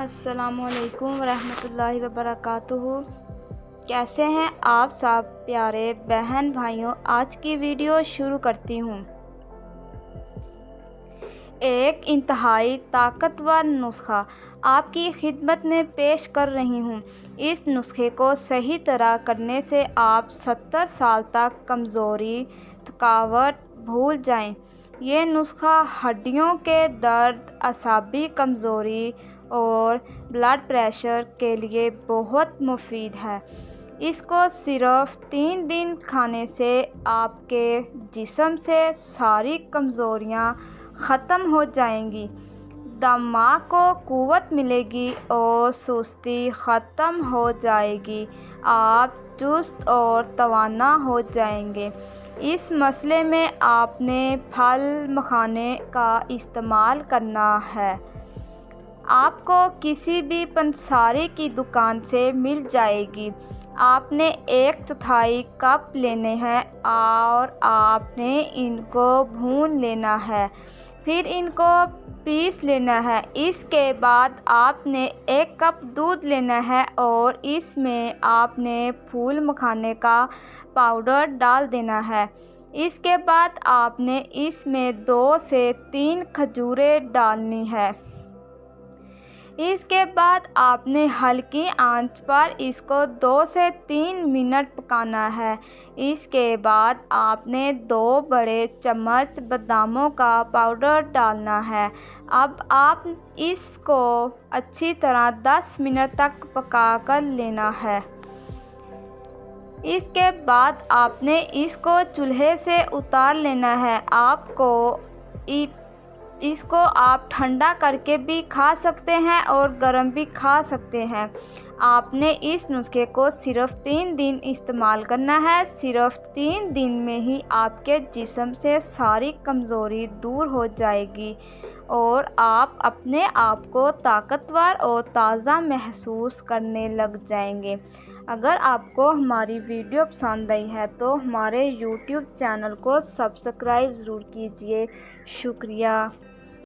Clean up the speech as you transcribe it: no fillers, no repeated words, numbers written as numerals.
السلام علیکم ورحمۃ اللہ وبرکاتہ۔ کیسے ہیں آپ سب پیارے بہن بھائیوں؟ آج کی ویڈیو شروع کرتی ہوں۔ ایک انتہائی طاقتور نسخہ آپ کی خدمت میں پیش کر رہی ہوں۔ اس نسخے کو صحیح طرح کرنے سے آپ 70 سال تک کمزوری، تھکاوٹ بھول جائیں۔ یہ نسخہ ہڈیوں کے درد، اعصابی کمزوری اور بلڈ پریشر کے لیے بہت مفید ہے۔ اس کو صرف 3 دن کھانے سے آپ کے جسم سے ساری کمزوریاں ختم ہو جائیں گی، دماغ کو قوت ملے گی اور سستی ختم ہو جائے گی۔ آپ چست اور توانا ہو جائیں گے۔ اس مسئلے میں آپ نے پھل مکھانے کا استعمال کرنا ہے۔ آپ کو کسی بھی پنساری کی دکان سے مل جائے گی۔ آپ نے 1/4 کپ لینے ہیں اور آپ نے ان کو بھون لینا ہے، پھر ان کو پیس لینا ہے۔ اس کے بعد آپ نے 1 کپ دودھ لینا ہے اور اس میں آپ نے پھول مکھانے کا پاؤڈر ڈال دینا ہے۔ اس کے بعد آپ نے اس میں 2 سے 3 کھجوریں ڈالنی ہے۔ اس کے بعد آپ نے ہلکی آنچ پر اس کو 2 سے 3 منٹ پکانا ہے۔ اس کے بعد آپ نے 2 بڑے چمچ باداموں کا پاؤڈر ڈالنا ہے۔ اب آپ اس کو اچھی طرح 10 منٹ تک پکا کر لینا ہے۔ اس کے بعد آپ نے اس کو چولہے سے اتار لینا ہے۔ اس کو آپ ٹھنڈا کر کے بھی کھا سکتے ہیں اور گرم بھی کھا سکتے ہیں۔ آپ نے اس نسخے کو صرف 3 دن استعمال کرنا ہے۔ صرف 3 دن میں ہی آپ کے جسم سے ساری کمزوری دور ہو جائے گی اور آپ اپنے آپ کو طاقتور اور تازہ محسوس کرنے لگ جائیں گے۔ اگر آپ کو ہماری ویڈیو پسند آئی ہے تو ہمارے YouTube چینل کو سبسکرائب ضرور کیجیے۔ شکریہ۔